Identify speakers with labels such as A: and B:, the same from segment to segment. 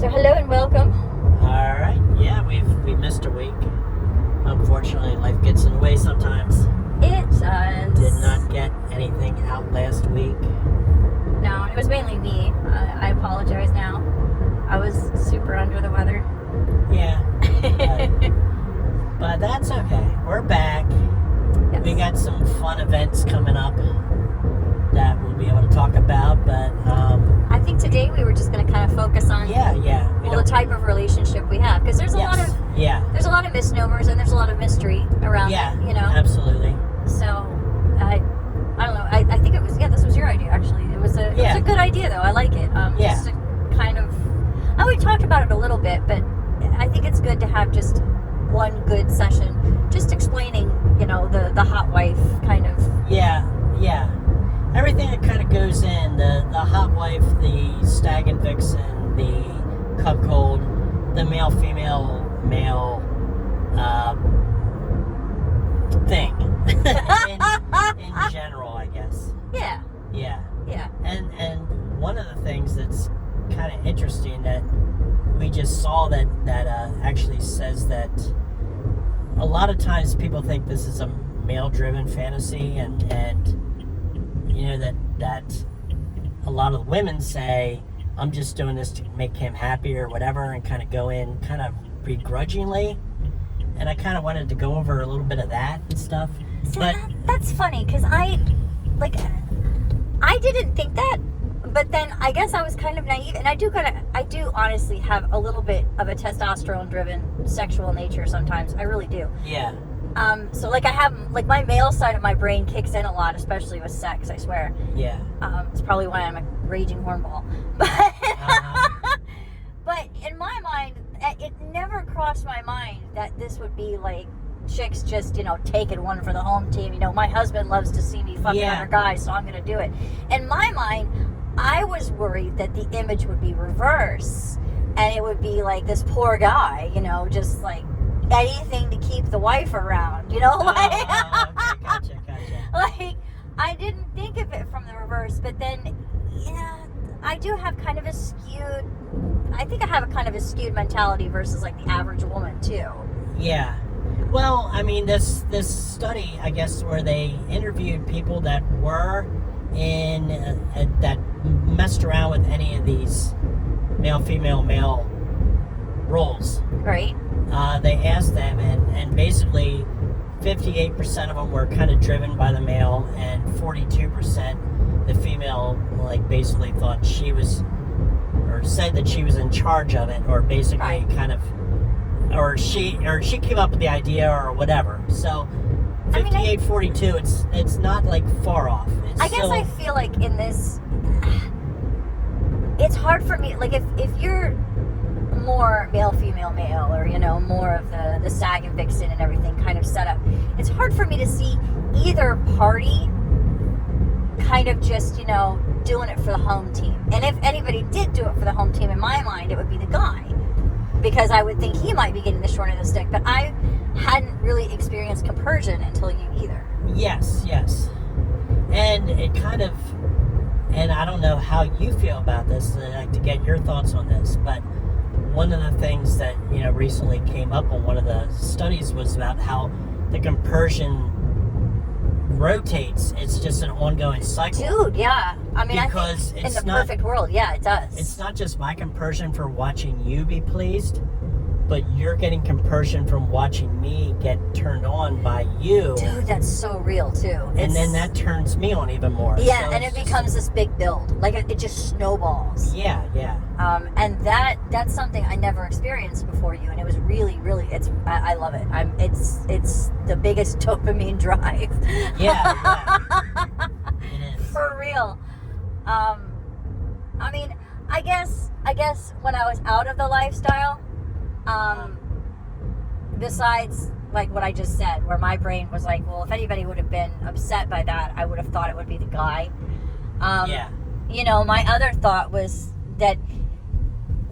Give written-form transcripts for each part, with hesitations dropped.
A: So hello and welcome.
B: All right. Yeah, we missed a week. Unfortunately, life gets in the way sometimes.
A: It does.
B: Did not get anything out last week.
A: No, it was mainly me. I apologize now. I was super under the weather.
B: Yeah. But that's okay. We're back.
A: Yes.
B: We got some fun events coming up that we'll be able to talk about, but
A: I think today we were just going to kind of focus on
B: the
A: type of relationship we have, because there's a lot of misnomers and there's a lot of mystery around it,
B: absolutely.
A: So I don't know. I think it was this was your idea actually. It was a good idea though. I like it. Just to kind of we talked about it a little bit, but I think it's good to have just one good session, just explaining the hot wife kind of.
B: Yeah. Everything that kind of goes in, the hot wife, the stag and vixen, the cuckold, the male-female thing. in general, I guess.
A: Yeah.
B: And one of the things that's kind of interesting that we just saw that actually says that a lot of times people think this is a male-driven fantasy, and that a lot of women say, I'm just doing this to make him happy or whatever, and kind of go in kind of begrudgingly. And I kind of wanted to go over a little bit of that and stuff.
A: So
B: but
A: that's funny, because I didn't think that, but then I guess I was kind of naive, and I do honestly have a little bit of a testosterone-driven sexual nature sometimes. I really do.
B: Yeah.
A: So I have my male side of my brain kicks in a lot, especially with sex, I swear.
B: Yeah.
A: It's probably why I'm a raging hornball. But but in my mind, it never crossed my mind that this would be like chicks just, taking one for the home team. My husband loves to see me fucking other guys, so I'm going to do it. In my mind, I was worried that the image would be reverse, and it would be like this poor guy, just like anything to keep the wife around,
B: okay, gotcha.
A: Like, I didn't think of it from the reverse, but then, I do have kind of a skewed mentality versus like the average woman too.
B: Yeah. Well, I mean, this study, I guess, where they interviewed people that were in, that messed around with any of these male, female, male roles.
A: Right.
B: They asked them, and basically 58% of them were kind of driven by the male, and 42% the female, basically thought she was, or said that she was in charge of it, or basically kind of, or she came up with the idea or whatever. So 58-42, it's not far off.
A: I guess I feel like in this, it's hard for me, if you're more male, female, male, or more of the stag and vixen and everything kind of set up, it's hard for me to see either party kind of just doing it for the home team. And if anybody did do it for the home team, in my mind it would be the guy, because I would think he might be getting the short end of the stick. But I hadn't really experienced compersion until you either.
B: Yes, and it kind of, and I don't know how you feel about this, I'd like to get your thoughts on this, but one of the things that recently came up on one of the studies was about how the compersion rotates. It's just an ongoing cycle.
A: Dude, yeah. I mean,
B: because
A: I think in the perfect world, it does.
B: It's not just my compersion for watching you be pleased, but you're getting compersion from watching me get turned on by you.
A: Dude, that's so real too.
B: And then that turns me on even more.
A: Yeah, so and it becomes this big build. It just snowballs.
B: Yeah.
A: And that's something I never experienced before you, and it was really, really, I love it. It's the biggest dopamine drive.
B: Yeah. It is.
A: For real. I mean, I guess when I was out of the lifestyle, besides what I just said, where my brain was like, well, if anybody would have been upset by that, I would have thought it would be the guy. My other thought was that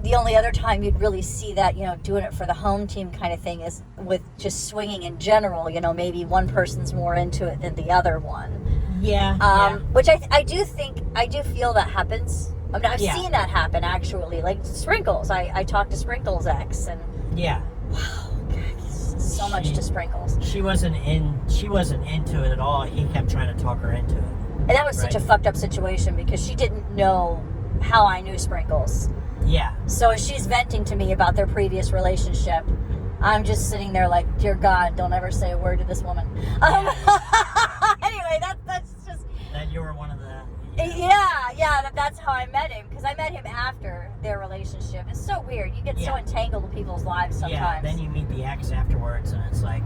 A: the only other time you'd really see that, doing it for the home team kind of thing is with just swinging in general. Maybe one person's more into it than the other one.
B: Yeah.
A: Which I do feel that happens I mean, I've
B: Yeah.
A: seen that happen, actually. Like, Sprinkles. I talked to Sprinkles' ex, and
B: Yeah.
A: wow, God, so much to Sprinkles.
B: She wasn't into it at all. He kept trying to talk her into it.
A: And that was such a fucked up situation because she didn't know how I knew Sprinkles.
B: Yeah.
A: So as she's venting to me about their previous relationship, I'm just sitting there like, dear God, don't ever say a word to this woman. Anyway, that's just...
B: That you were one of the...
A: That's how I met him. Because I met him after their relationship. It's so weird. You get so entangled in people's lives sometimes.
B: Yeah, then you meet the ex afterwards, and it's like,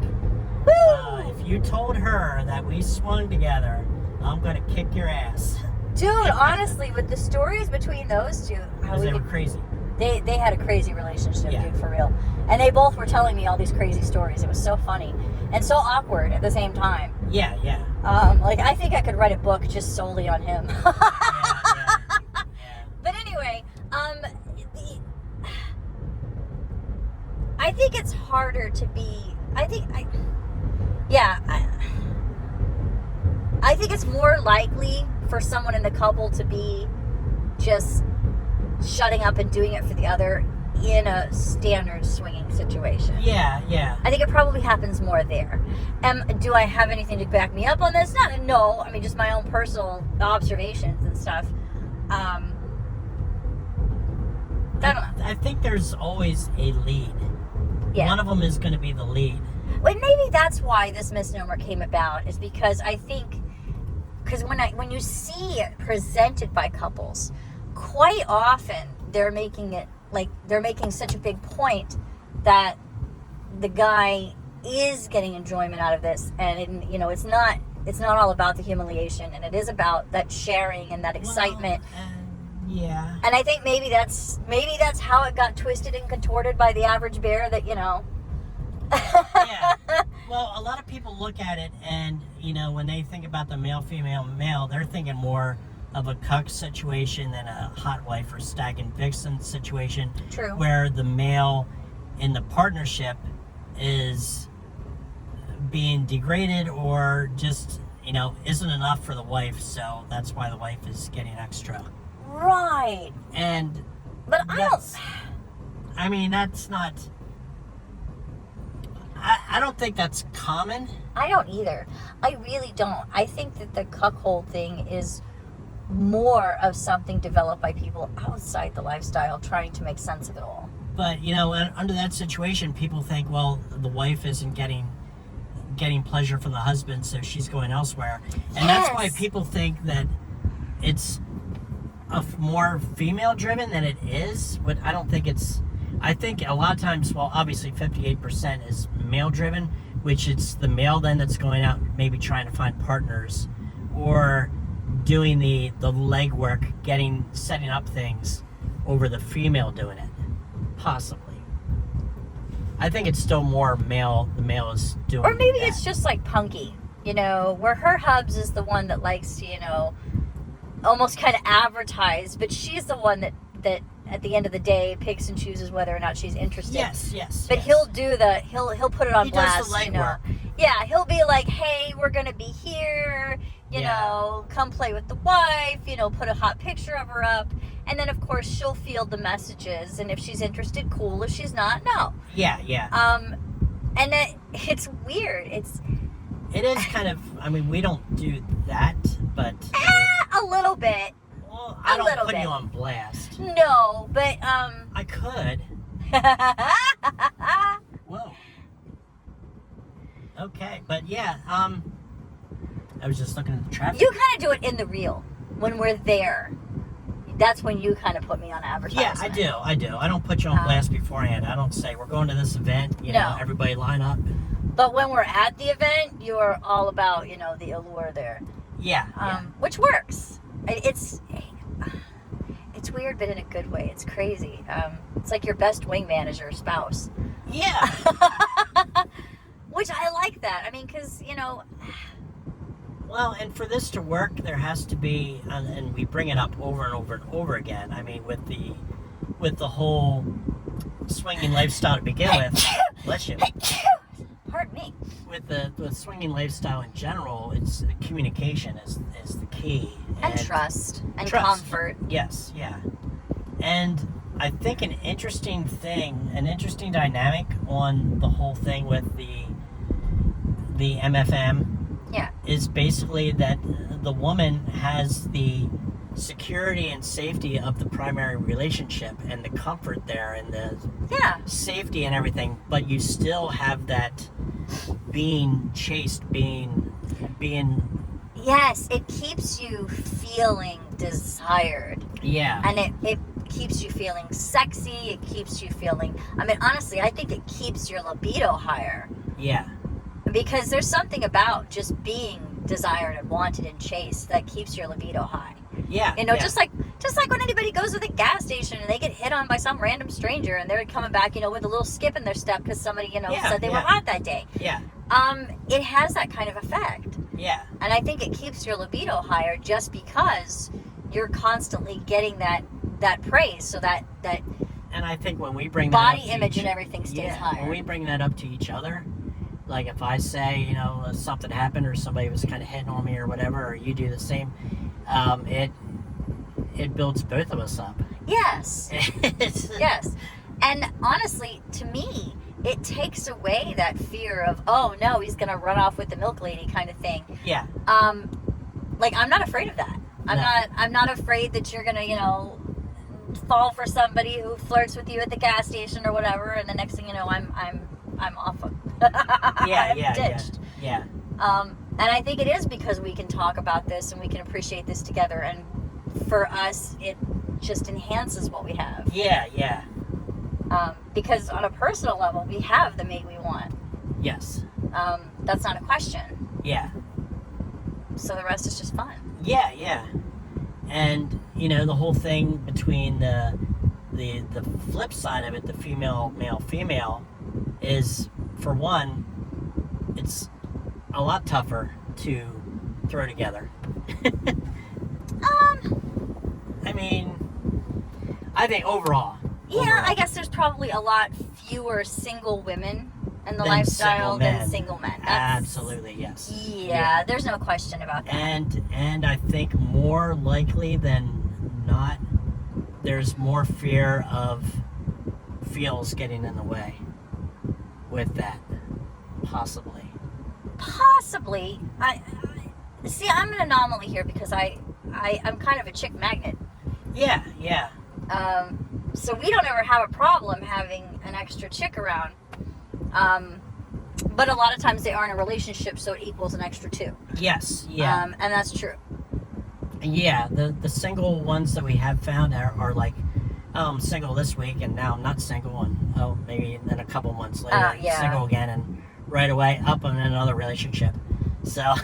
B: if you told her that we swung together, I'm going to kick your ass.
A: Dude, honestly, with the stories between those two...
B: They were crazy.
A: They had a crazy relationship, dude, for real. And they both were telling me all these crazy stories. It was so funny. And so awkward at the same time.
B: Yeah.
A: Like, I think I could write a book just solely on him.
B: Yeah.
A: But anyway, I think it's harder to be... I think it's more likely for someone in the couple to be just shutting up and doing it for the other in a standard swinging situation.
B: Yeah.
A: I think it probably happens more there. Do I have anything to back me up on this? No. I mean, just my own personal observations and stuff. I don't know.
B: I think there's always a lead.
A: Yeah.
B: One of them is going to be the lead.
A: Well, maybe that's why this misnomer came about, is because I think, because when you see it presented by couples, quite often they're making such a big point that the guy is getting enjoyment out of this, and it's not all about the humiliation, and it is about that sharing and that excitement.
B: Yeah.
A: And I think maybe that's how it got twisted and contorted by the average bear, that
B: Yeah. Well, a lot of people look at it, and when they think about the male, female, male, they're thinking more of a cuck situation than a hot wife or stag and vixen situation.
A: True.
B: Where the male in the partnership is being degraded, or just isn't enough for the wife, so that's why the wife is getting extra.
A: Right. But
B: that's not... I don't think that's common.
A: I don't either. I really don't. I think that the cuckold thing is more of something developed by people outside the lifestyle trying to make sense of it all.
B: But, under that situation, people think, well, the wife isn't getting pleasure from the husband, so she's going elsewhere. And that's why people think that it's more female-driven than it is. But I don't think it's... I think a lot of times, well, obviously 58% is male-driven, which it's the male then that's going out maybe trying to find partners, or doing the legwork, setting up things, over the female doing it. Possibly. I think it's still more male. The male is doing it.
A: Or maybe it's just like punky, where her hubs is the one that likes to, almost kind of advertise, but she's the one that at the end of the day picks and chooses whether or not she's interested.
B: Yes.
A: But he'll put it on blast.
B: Does the legwork.
A: Yeah, he'll be like, hey, we're gonna be here, come play with the wife, put a hot picture of her up, and then of course she'll field the messages, and if she's interested, cool. If she's not, no.
B: Yeah.
A: And it's weird.
B: It is kind of... we don't do that, but...
A: a little bit.
B: Well, I don't put you on blast.
A: No, but
B: I could. Whoa. Okay, but yeah, I was just looking at the traffic.
A: You kind of do it in the reel when we're there. That's when you kind of put me on advertisement.
B: Yeah, I do. I don't put you on blast beforehand. I don't say, we're going to this event, everybody line up.
A: But when we're at the event, you're all about, the allure there.
B: Yeah.
A: Which works. It's weird, but in a good way. It's crazy. It's like your best wingman is your spouse.
B: Yeah.
A: Which I like that. Because,
B: Well, and for this to work, there has to be, and we bring it up over and over and over again. With the whole swinging lifestyle to begin with. Bless you.
A: Pardon me.
B: With swinging lifestyle in general, it's communication is the key.
A: And trust. And
B: trust.
A: comfort.
B: Yes, yeah. And I think an interesting dynamic on the whole thing with the MFM is basically that the woman has the security and safety of the primary relationship and the comfort there and the safety and everything, but you still have that being chased, being
A: yes, it keeps you feeling desired.
B: Yeah.
A: And it keeps you feeling sexy. It keeps you feeling, I mean, honestly, I think it keeps your libido higher.
B: Yeah.
A: Because there's something about just being desired and wanted and chased that keeps your libido high.
B: Yeah.
A: You know, just like when anybody goes to the gas station and they get hit on by some random stranger and they're coming back, you know, with a little skip in their step because somebody, you know, said they were hot that day.
B: Yeah.
A: It has that kind of effect.
B: Yeah.
A: And I think it keeps your libido higher just because you're constantly getting that praise. So that
B: and I think when we bring
A: body
B: that up
A: image and everything stays higher.
B: When we bring that up to each other, like if I say, you know, something happened or somebody was kind of hitting on me or whatever, or you do the same, it builds both of us up.
A: Yes. Yes. And honestly, to me, it takes away that fear of, oh no, he's gonna run off with the milk lady kind of thing.
B: Yeah.
A: Like I'm not afraid of that. I'm not afraid that you're gonna, you know, fall for somebody who flirts with you at the gas station or whatever, and the next thing you know, I'm off of I'm ditched.
B: Yeah.
A: And I think it is because we can talk about this and we can appreciate this together, and for us it just enhances what we have.
B: Yeah.
A: Because on a personal level we have the mate we want.
B: Yes.
A: That's not a question.
B: Yeah.
A: So the rest is just fun.
B: Yeah. And you know, the whole thing between the flip side of it, the female, male, female, is, for one, it's a lot tougher to throw together. I mean, I think overall.
A: I guess there's probably a lot fewer single women in the
B: Than
A: lifestyle
B: single
A: than
B: men.
A: single men.
B: Absolutely, yes.
A: Yeah, there's no question about that.
B: And I think more likely than not, there's more fear of feels getting in the way with that, possibly.
A: I see. I'm an anomaly here because I'm kind of a chick magnet.
B: Yeah.
A: So we don't ever have a problem having an extra chick around. But a lot of times they are in a relationship, so it equals an extra two.
B: Yes. Yeah.
A: And that's true.
B: Yeah. The single ones that we have found are like, oh, I'm single this week, and now I'm not single, and oh, maybe then a couple months later, single again, and right away up in another relationship. So,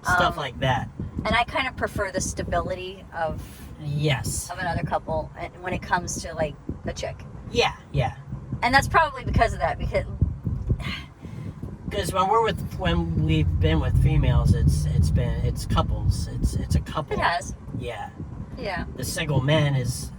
B: stuff like that.
A: And I kind of prefer the stability of another couple when it comes to like a chick.
B: Yeah.
A: And that's probably because of that. Because
B: when we've been with females, it's couples. It's a couple.
A: It has.
B: Yeah.
A: Yeah.
B: The single men is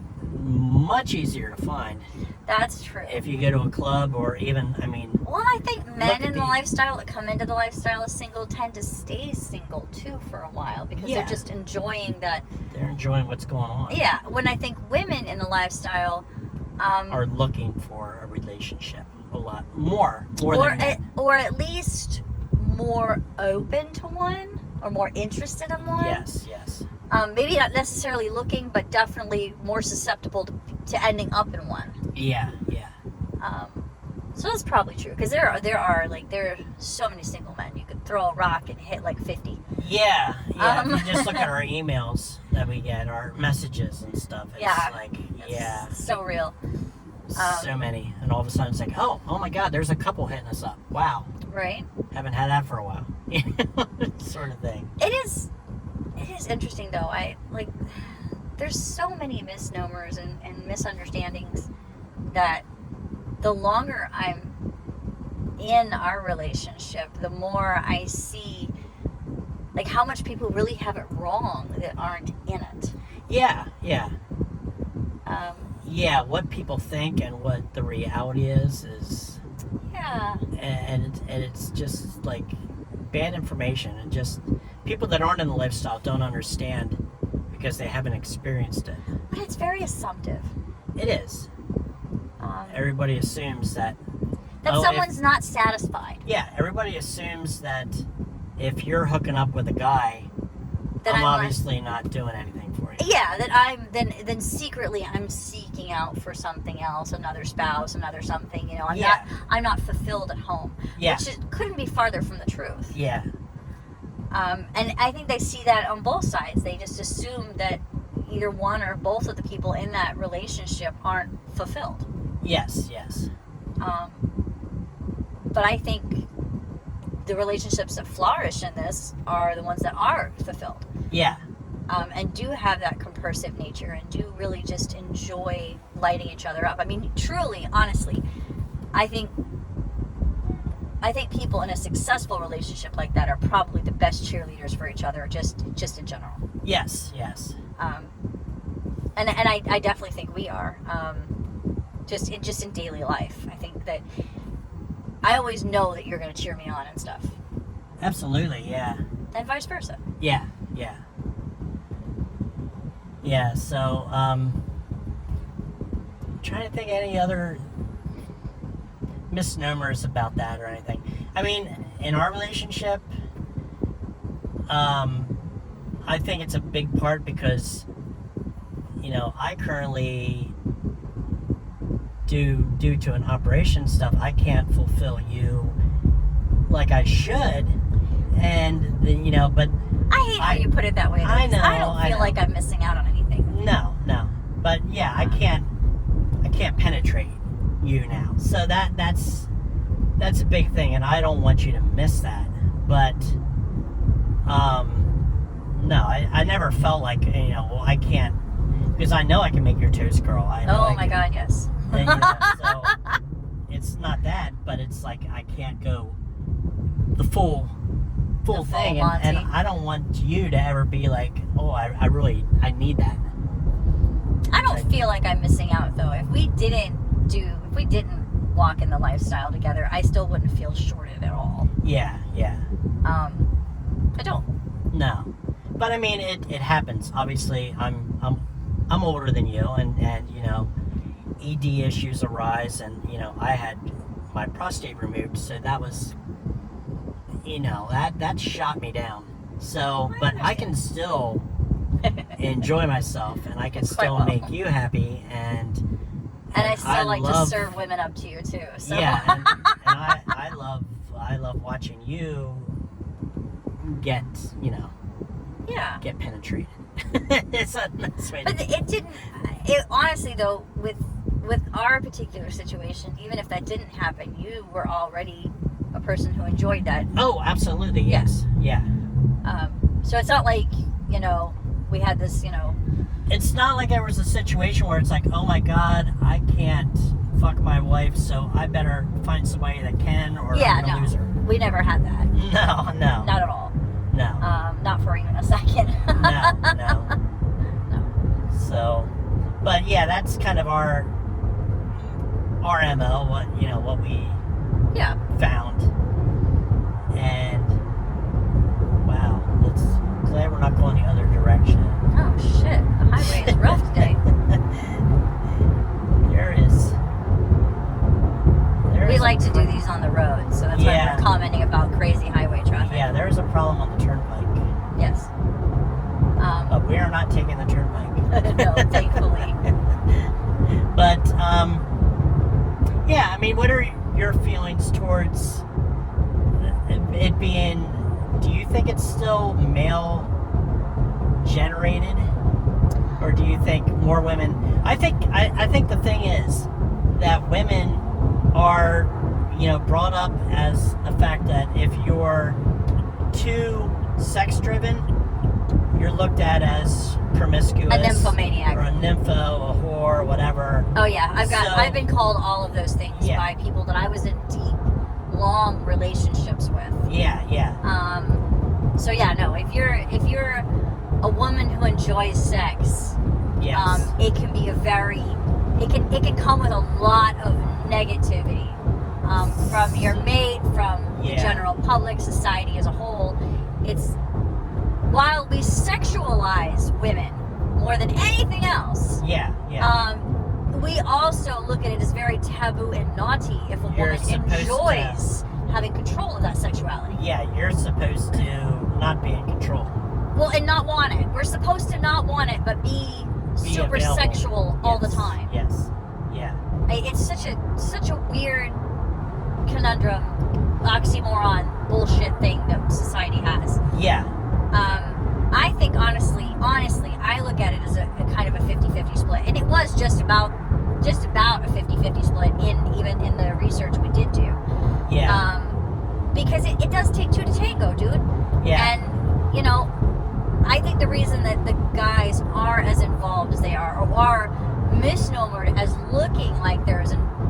B: much easier to find.
A: That's true.
B: If you go to a club or even, I mean...
A: Well, I think men in the lifestyle that come into the lifestyle as single tend to stay single, too, for a while. Because they're just enjoying that...
B: They're enjoying what's going on.
A: Yeah. When I think women in the lifestyle...
B: are looking for a relationship a lot more than men.
A: Or at least more open to one. Or more interested in one.
B: Yes.
A: Maybe not necessarily looking, but definitely more susceptible to ending up in one.
B: Yeah.
A: So that's probably true, because there are so many single men. You could throw a rock and hit like 50.
B: Yeah. If you just look at our emails that we get, our messages and stuff. It's
A: so real.
B: So many, and all of a sudden it's like, oh my God, there's a couple hitting us up. Wow.
A: Right.
B: Haven't had that for a while. Sort of thing.
A: It is interesting though. There's so many misnomers and misunderstandings that the longer I'm in our relationship, the more I see like how much people really have it wrong that aren't in it.
B: Yeah. What people think and what the reality is and it's just like bad information and just people that aren't in the lifestyle don't understand because they haven't experienced it.
A: But it's very assumptive.
B: It is. Everybody assumes that
A: someone's not satisfied.
B: Yeah, everybody assumes that if you're hooking up with a guy,
A: That
B: I'm
A: I'm
B: obviously not doing anything for you.
A: Yeah, that I'm then secretly I'm seeking out for something else, another spouse, another something. You know, I'm not fulfilled at home.
B: Yeah.
A: Which couldn't be farther from the truth.
B: Yeah.
A: And I think they see that on both sides. They just assume that either one or both of the people in that relationship aren't fulfilled.
B: Yes.
A: But I think the relationships that flourish in this are the ones that are fulfilled.
B: Yeah.
A: And do have that compersive nature and do really just enjoy lighting each other up. I mean, truly, honestly, I think people in a successful relationship like that are probably the best cheerleaders for each other, just in general.
B: Yes.
A: And I definitely think we are. Just in daily life, I think that I always know that you're going to cheer me on and stuff.
B: Absolutely. Yeah.
A: And vice versa.
B: Yeah. So, trying to think of any other misnomers about that or anything. I mean, in our relationship, I think it's a big part because, you know, I currently, due to an operation stuff, I can't fulfill you like I should, and you know, but
A: I hate how you put it that way.
B: I know.
A: I don't feel like I'm missing out on anything.
B: No, but yeah, I can't penetrate you now, so that's a big thing, and I don't want you to miss that. But no, I never felt like, you know, well, I can't, because I know I can make your toast curl.
A: Oh my God, yes.
B: You know, so it's not that, but it's like I can't go the full thing, and I don't want you to ever be like, oh, I need that.
A: I don't feel like I'm missing out though. If we didn't walk in the lifestyle together, I still wouldn't feel shorted at all.
B: Yeah.
A: I don't.
B: No, but I mean, it happens. Obviously, I'm older than you, and you know, ED issues arise, and you know, I had my prostate removed, so that was, you know, that shot me down. So, but I can still enjoy myself, and I can still make you happy, and
A: I still like to serve women up to you too. So.
B: Yeah, and I love watching you get, you know, get penetrated. It's a nice way to
A: But it didn't. It honestly though, with our particular situation, even if that didn't happen, you were already a person who enjoyed that.
B: Oh, absolutely, yes, yeah.
A: So it's not like, you know, we had this, you know.
B: It's not like there was a situation where it's like, oh my God, I can't fuck my wife, so I better find somebody that can, or I'm gonna lose her.
A: We never had that.
B: No.
A: Not at all.
B: No.
A: Not for even a second.
B: No. So, but yeah, that's kind of our MO, what we found. And wow, glad we're not going the other direction.
A: Oh shit, the highway is rough today. We like to do these on the road, so that's why we're commenting about crazy highway traffic.
B: Yeah, there is a problem on the turnpike.
A: Yes.
B: But we are not taking the turnpike.
A: No, thankfully.
B: But, yeah, I mean, what are your feelings towards it being, do you think it's still male generated? Or do you think more women, I think the thing is that women are, you know, brought up as the fact that if you're too sex driven, you're looked at as promiscuous,
A: a nymphomaniac,
B: or a nympho, a whore, whatever.
A: Oh yeah, I've been called all of those things by people that I was in deep, long relationships with. Yeah. So yeah, no, if you're a woman who enjoys sex, it can be it can come with a lot of negativity from your mate, from the general public, society as a whole. while we sexualize women more than anything else,
B: Yeah.
A: we also look at it as very taboo and naughty if a
B: You're
A: woman
B: supposed
A: enjoys having control of that sexuality.
B: Yeah, you're supposed to not be in control.
A: Well, and not want it. We're supposed to not want it, but be super
B: available.
A: sexual all the time.
B: Yes. Yeah.
A: It's such a weird conundrum, oxymoron, bullshit thing that society has.
B: Yeah.
A: I think honestly, I look at it as a kind of a 50-50 split, and it was just about a 50-50 split even in the research we did do.
B: Yeah.
A: Because it does take two to tango, dude.
B: Yeah.
A: And I think the reason that the guys are as involved as they are, or are misnomered as looking like they're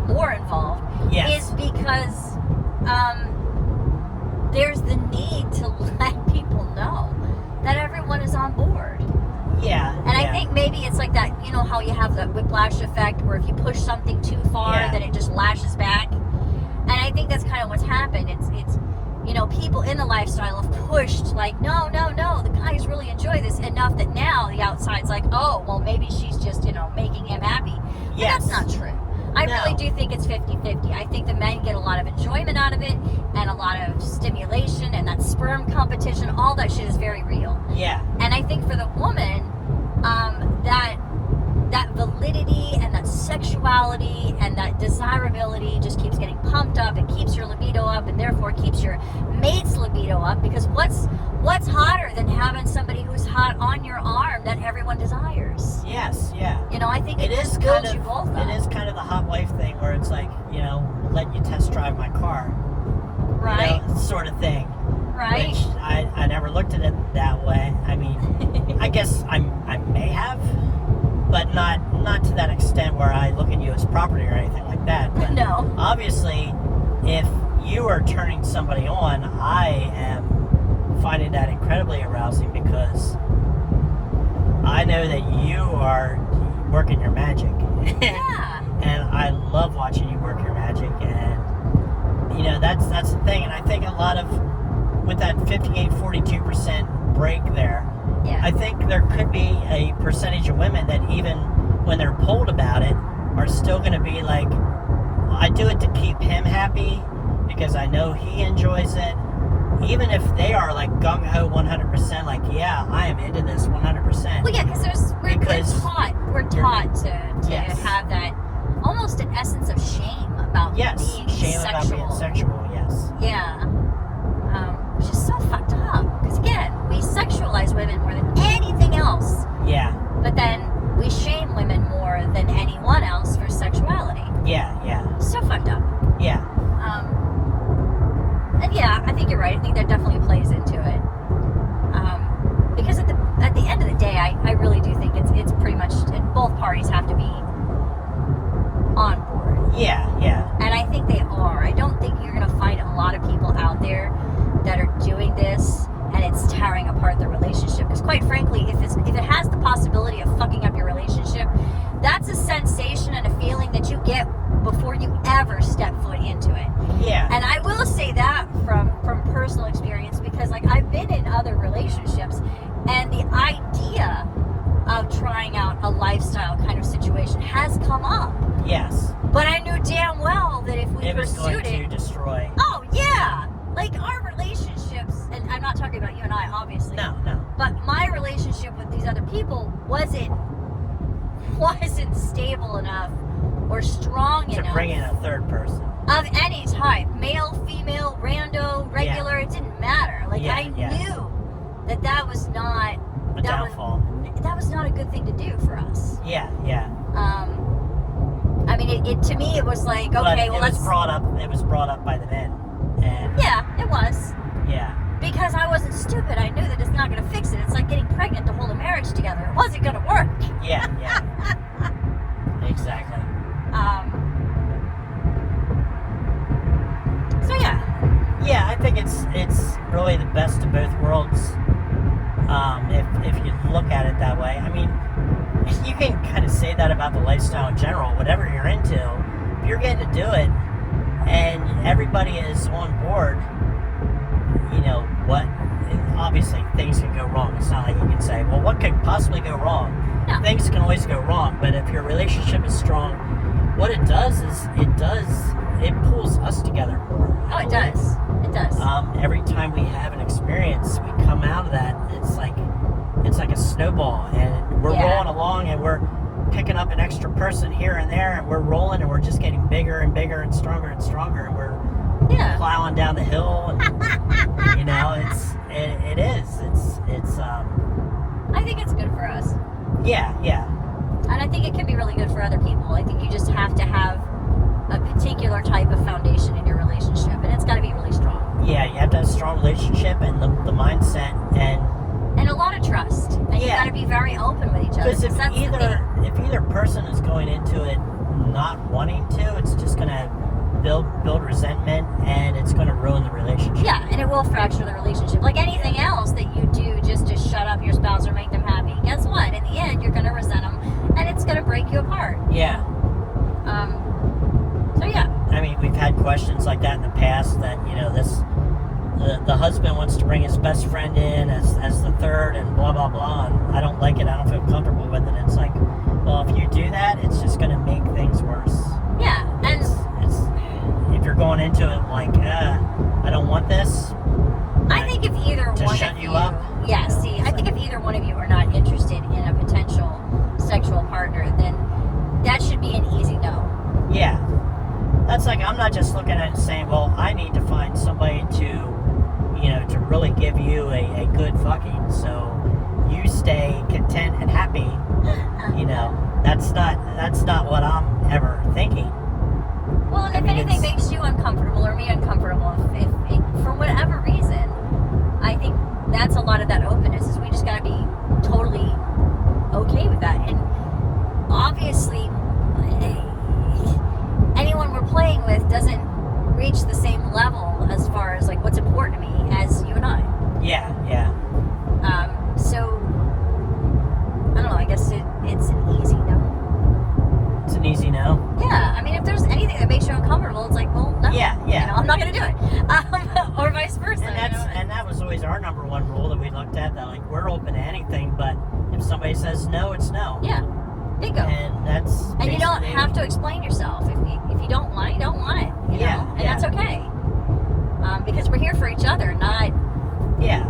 A: more involved,
B: Yes.
A: is because there's the need to let people know that everyone is on board.
B: Yeah.
A: And I think maybe it's like that, how you have the whiplash effect, where if you push something too far, then it just lashes back. And I think that's kind of what's happened. It's people in the lifestyle have pushed, like, no, the guys really enjoy this enough that now the outside's like, oh, well, maybe she's just, making him happy. But
B: Yes.
A: that's not true. I really do think it's 50-50. I think the men get a lot of enjoyment out of it, and a lot of stimulation, and that sperm competition, all that shit is very real.
B: Yeah.
A: And I think for the woman, that validity and that sexuality and that desirability just keeps getting pumped up. It keeps your libido up, and therefore keeps your mate's libido up. Because what's hotter than having somebody who's hot on your arm that everyone desires?
B: Yes. Yeah.
A: I think it
B: is
A: just
B: kind
A: builds
B: of
A: you both up.
B: it is kind of the hot wife thing, where it's like, letting you test drive my car,
A: right?
B: Sort of thing.
A: Right.
B: Which I never looked at it that way. I mean, I guess I may have, but not to that extent where I look at you as property or anything like that. But
A: No.
B: obviously, if you are turning somebody on, I am finding that incredibly arousing, because I know that you are working your magic.
A: Yeah.
B: And I love watching you work your magic, and that's the thing. And I think a lot of, with that 58-42% break there,
A: Yeah.
B: I think there could be a percentage of women that, even when they're polled about it, are still going to be like, I do it to keep him happy because I know he enjoys it. Even if they are like gung-ho 100%, like, yeah, I am into this 100%.
A: Well, yeah, because we're taught to
B: Yes.
A: have that almost an essence of shame about being
B: shame
A: sexual.
B: about being sexual, yes.
A: Yeah. Which is so fucked up. Because again, we sexualize women more than anything else.
B: Yeah.
A: But then we shame women more than anyone else for sexuality.
B: Yeah.
A: So fucked up.
B: Yeah.
A: And yeah, I think you're right. I think that definitely plays into it. Because at the end of the day, I really do think it's pretty much, both parties have to be on board.
B: Yeah.
A: And I think they are. I don't think you're going to find a lot of people out there that are doing this and it's tearing apart the relationship. Because quite frankly, if it has the possibility of fucking up your relationship, that's a sensation and a feeling that you get before you ever step foot into it.
B: Yeah.
A: And I will say that from personal experience, because like I've been in other relationships, and the idea of trying out a lifestyle kind of situation has come up.
B: Yes.
A: But I knew damn well that if we
B: It was
A: pursued
B: going
A: it,
B: to destroy.
A: oh yeah, like our relationships, and I'm not talking about you and I, obviously.
B: No.
A: But my relationship with these other people wasn't stable enough or strong
B: To
A: enough.
B: bring in a third person.
A: Of any type, male, female, rando, regular, it didn't matter. Like I knew that was not
B: A downfall.
A: That was not a good thing to do for us.
B: Yeah.
A: I mean, it to me it was like, okay,
B: But
A: well,
B: it was brought up by the men. And
A: yeah, it was.
B: Yeah.
A: Because I wasn't stupid. I knew that it's not going to fix it. It's like getting pregnant to hold a marriage together. It wasn't going to work.
B: Yeah. Exactly.
A: So yeah.
B: Yeah, I think it's really the best of both worlds. If you look at it that way. I mean, you can kind of say that about the lifestyle in general. Whatever you're into, if you're getting to do it, and everybody is on board, obviously things can go wrong. It's not like you can say, well, what could possibly go wrong?
A: No.
B: Things can always go wrong, but if your relationship is strong, what it does is it pulls us together more.
A: Oh, it does. It does.
B: Every time we have an experience, we come out of that. It's like a snowball, and we're rolling along, and we're picking up an extra person here and there, and we're rolling, and we're just getting bigger and bigger and stronger, and we're plowing down the hill, and you know, it is.
A: I think it's good for us.
B: Yeah.
A: And I think it can be really good for other people. I think you just have to have a particular type of foundation in your relationship, and it's got to be really strong.
B: Yeah, you have to have a strong relationship and the mindset and
A: a lot of trust. And you got to be very open with each other.
B: Because if either person is going into it not wanting to, it's just going to build resentment, and it's going to ruin the relationship.
A: Yeah, and it will fracture the relationship. Like anything else that you do just to shut up your spouse or make them happy, guess what? In the end, you're going to resent them, and it's going to break you apart.
B: Yeah.
A: So yeah.
B: I mean, we've had questions like that in the past that, you know, the husband wants to bring his best friend in as the third and blah, blah, blah, and I don't like it, I don't feel comfortable with it. It's like, well, if you do that, it's just going to make things worse.
A: Yeah, and
B: if you're going into it like, I don't want this.
A: I think if either
B: to
A: one
B: shut
A: of
B: you up.
A: Yeah, see, I think if either one of you are not interested in a potential sexual partner, then that should be an easy no.
B: Yeah. That's like, I'm not just looking at it and saying, well, I need to find somebody to really give you a good fucking, so you stay content and happy. You know, that's not what I'm ever thinking.
A: Well, and if anything makes you uncomfortable or me uncomfortable, if for whatever reason, I think that's a lot of that openness, is we just got to be totally okay with that. And obviously, anyone we're playing with doesn't reach the same level as far as like what's important to me as you and I.
B: Yeah.
A: So I don't know. I guess it's an easy no.
B: It's an easy no.
A: Yeah. I mean, if there's anything that makes you uncomfortable, it's like, well, no.
B: Yeah.
A: You know, I'm not going to do it. Or vice versa.
B: And that was always our number one rule that we looked at. That like, we're open to anything, but if somebody says no, it's no.
A: Yeah. Bingo.
B: And that's.
A: And you don't have to explain yourself. If you don't want it, you don't want it. You know? And that's okay. Because we're here for each other, not.
B: Yeah.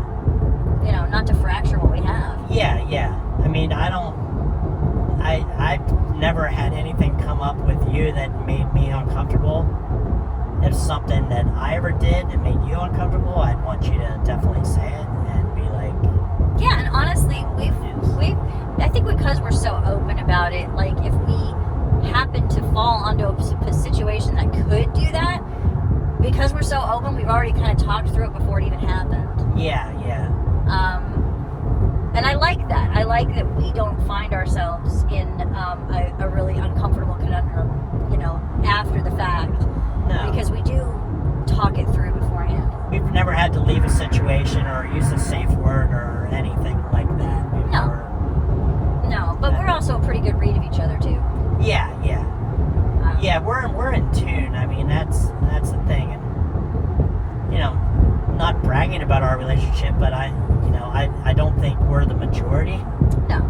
A: You know, not to fracture what we have.
B: Yeah. I mean, I've never had anything come up with you that made me uncomfortable. If something that I ever did that made you uncomfortable, I'd want you to definitely say it and be like.
A: Yeah, and honestly, we've I think because we're so open about it, like if we happen to fall onto a situation that could do that, because we're so open, we've already kind of talked through it before it even happened.
B: Yeah.
A: And I like that. I like that we don't find ourselves in a really uncomfortable conundrum, you know, after the fact.
B: No.
A: Because we do talk it through beforehand.
B: We've never had to leave a situation or use a safe word or anything like that before.
A: No, but we're also a pretty good read of each other too.
B: Yeah. Yeah, we're in tune. I mean, that's the thing. And, you know, not bragging about our relationship, but I don't think we're the majority.
A: No.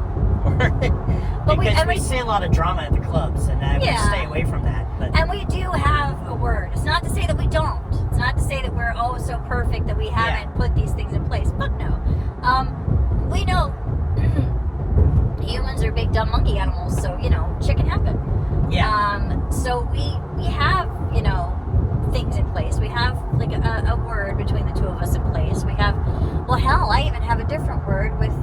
B: Because we see a lot of drama at the clubs, and I would stay away from that. But.
A: And we do have a word. It's not to say that we don't. It's not to say that we're so perfect that we haven't put these things in place. Fuck no. We know humans are big dumb monkey animals, so shit can happen.
B: Yeah.
A: So we have things in place. We have like a word between the two of us in place. We have, well, hell, I even have a different word with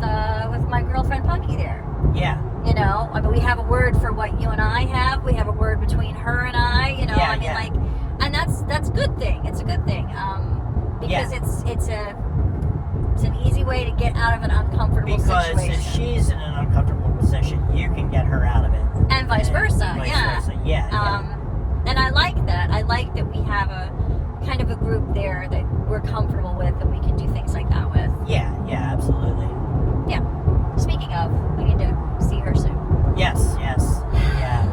A: my girlfriend Punky there.
B: Yeah.
A: I mean, we have a word for what you and I have. We have a word between her and I. And that's a good thing. It's a good thing because it's an easy way to get out of an uncomfortable situation.
B: Because if she's in an uncomfortable position, you can get her out of it.
A: And vice versa.
B: Yeah.
A: And I like that. I like that we have a kind of a group there that we're comfortable with, that we can do things like that with.
B: Yeah, absolutely.
A: Yeah. Speaking of, we need to see her soon.
B: Yes. Yeah.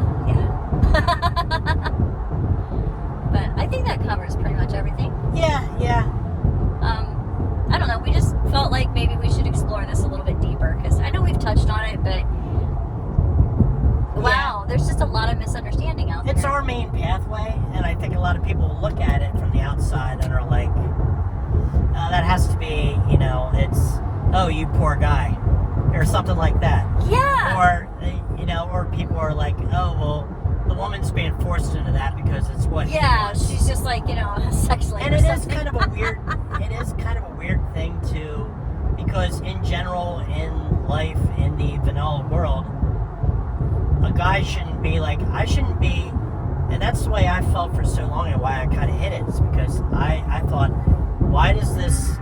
A: But I think that covers pretty much everything.
B: Yeah.
A: I don't know. We just felt like understanding out there.
B: It's our main pathway, and I think a lot of people look at it from the outside and are like, that has to be, it's, oh, you poor guy, or something like that.
A: Yeah.
B: Or, or people are like, oh, well, the woman's being forced into that because it's what she wants.
A: She's just like, a sex slave.
B: And
A: or
B: it is
A: something.
B: kind of a weird, thing too, because in general, in life, in the vanilla world, a guy shouldn't be like, I shouldn't be, and that's the way I felt for so long, and why I kind of hid it, is because I thought, why does this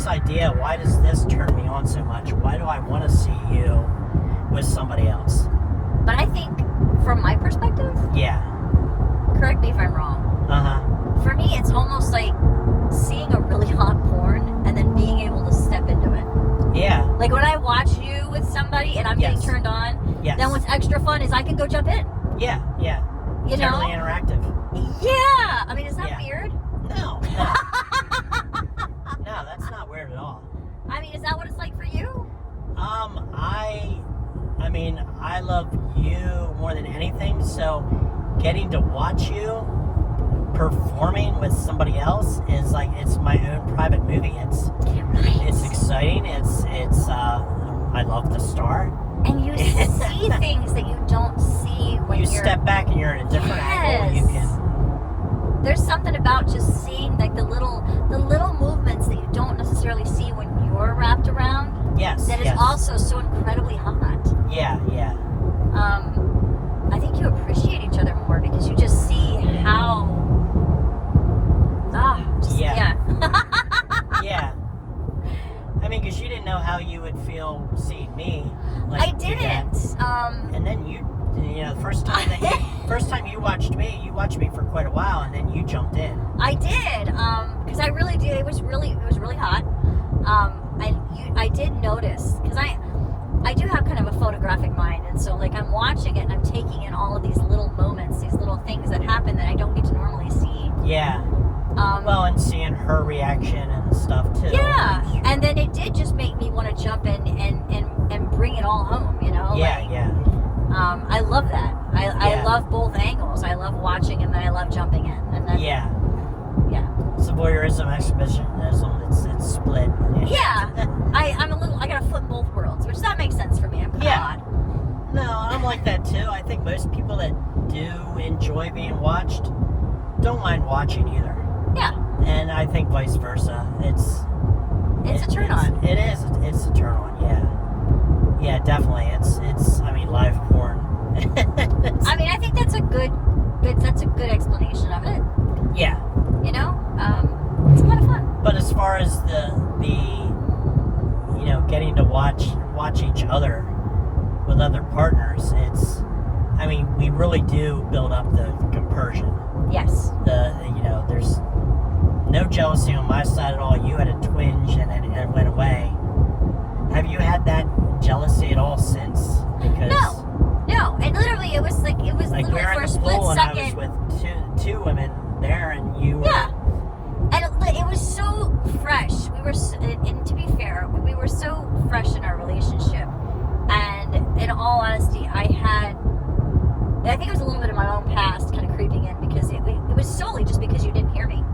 B: idea, why does this turn me on so much? Why do I want to see you with somebody else?
A: But I think, from my perspective,
B: Yeah.
A: correct me if I'm wrong, for me it's almost like seeing a really hot porn and then being able to step into it.
B: Yeah.
A: Like when I watch you with somebody and I'm getting turned on, then what's extra fun is I can go jump in.
B: Yeah.
A: You know?
B: Totally interactive.
A: Yeah. I mean, is that weird?
B: No. No, that's not weird at all.
A: I mean, is that what it's like for you?
B: I mean, I love you more than anything, so getting to watch you performing with somebody else is like, it's my own private movie. It's exciting. I love the star.
A: And you see things that you don't see when
B: you step back and you're in a different angle. You can.
A: There's something about just seeing like the little movements that you don't necessarily see when you're wrapped around.
B: Yes.
A: That is also so incredibly hot.
B: Yeah.
A: I think you appreciate each other more because you just see how. Yeah.
B: I mean, because you didn't know how you would feel seeing me. Like,
A: I didn't.
B: And then the first time you watched me for quite a while, and then you jumped in.
A: I did, because I really did. It was really hot. I did notice, because I do have kind of a photographic mind, and so like I'm watching it and I'm taking in all of these little moments, these little things that happen that I don't get to normally see.
B: Yeah. Well, and seeing her reaction and stuff too.
A: Yeah, and then it did just make me want to jump in and bring it all home,
B: Yeah.
A: I love that. I love both angles. I love watching and then I love jumping in. And then,
B: yeah.
A: It's
B: voyeurism, exhibitionism. It's split.
A: Yeah. I got a foot in both worlds, which that makes sense for me. I'm kind of odd.
B: No, I'm like that too. I think most people that do enjoy being watched don't mind watching either.
A: Yeah.
B: And I think vice versa. It's
A: a turn on.
B: It is. It's a turn on. Yeah, definitely. It's. I mean, live porn.
A: I mean, I think that's a good explanation of it.
B: Yeah.
A: It's a lot of fun.
B: But as far as the getting to watch each other with other partners, I mean, we really do build up the compersion.
A: Yes.
B: There's no jealousy on my side at all. You had a twinge and it went away. Have you had that jealousy at all since? Because
A: no. And literally, it was literally
B: we're
A: for
B: in
A: a
B: the
A: split
B: pool
A: second.
B: and I was with two women there, and you were.
A: Yeah. And it was so fresh. And to be fair, we were so fresh in our relationship. And in all honesty, I think it was a little bit of my own past kind of creeping in because it was solely just because you didn't hear me.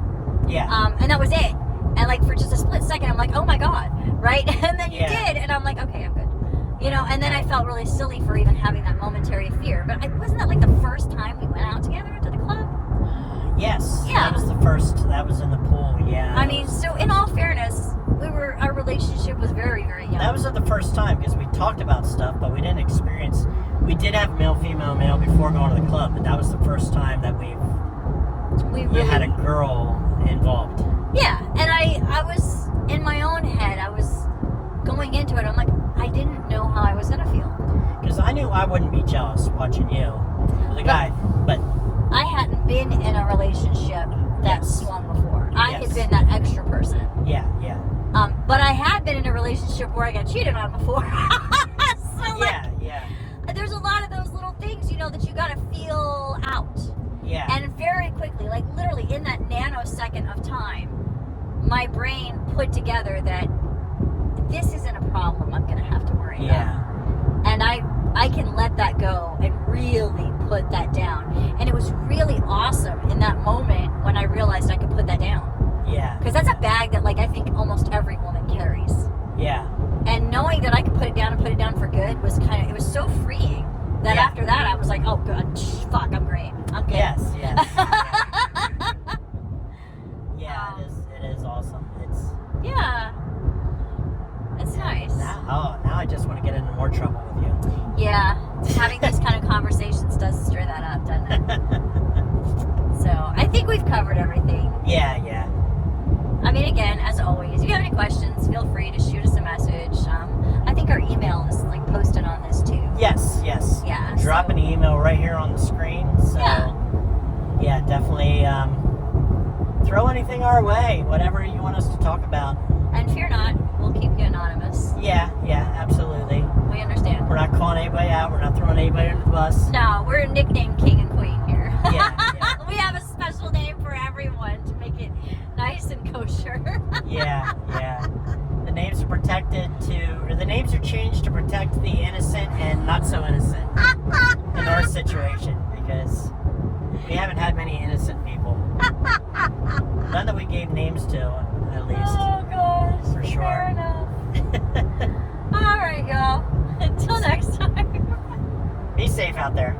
B: Yeah.
A: And that was it. And like for just a split second, I'm like, oh my God, right? And then you did, and I'm like, okay, I'm good. And then I felt really silly for even having that momentary fear. But wasn't that like the first time we went out together to the club?
B: Yes.
A: Yeah.
B: That was the first. That was in the pool. Yeah.
A: I mean, so in all fairness, our relationship was very, very young.
B: That was the first time because we talked about stuff, but we didn't experience. We did have male before going to the club, but that was the first time that we really had a girl involved.
A: Yeah, and I was in my own head. I was going into it. I'm like, I didn't know how I was gonna feel.
B: Because I knew I wouldn't be jealous watching you with a guy, but
A: I hadn't been in a relationship that swung before. I had been that extra person.
B: Yeah.
A: But I had been in a relationship where I got cheated on before. So there's a lot of those little things, that you gotta feel out.
B: Yeah.
A: And very quickly, like literally in that nanosecond of time, my brain put together that this isn't a problem I'm gonna have to worry about. And I can let that go and really put that down. And it was really awesome in that moment when I realized I could put that down.
B: Yeah.
A: Because that's a bag that, like, I think almost every woman carries.
B: Yeah.
A: And knowing that I could put it down and put it down for good was it was so freeing that after that I was like, oh, good, fuck, I'm great. I'm good.
B: Yes. Yeah, it is awesome.
A: It's nice.
B: Now I just want to get into more trouble with you.
A: Yeah, having these kind of conversations does stir that up, doesn't it? So I think we've covered everything.
B: Yeah.
A: I mean, again, as always, if you have any questions, feel free to shoot us a message. I think our email is like posted on this too.
B: Yes.
A: Yeah.
B: Drop an email right here on the screen. So yeah, definitely throw anything our way, whatever you want us to talk about.
A: And fear not, we'll keep you anonymous.
B: Yeah, absolutely.
A: We understand.
B: We're not calling anybody out. We're not throwing anybody under the bus.
A: No, we're nicknamed King and Queen here.
B: Yeah.
A: We have a special name for everyone to make it nice and kosher.
B: Yeah. The names are the names are changed to protect the innocent and not so innocent in our situation, because we haven't had many innocent people. None that we gave names to, at least.
A: Oh gosh.
B: For sure.
A: Fair enough. All right, y'all. Until next time.
B: Be safe out there.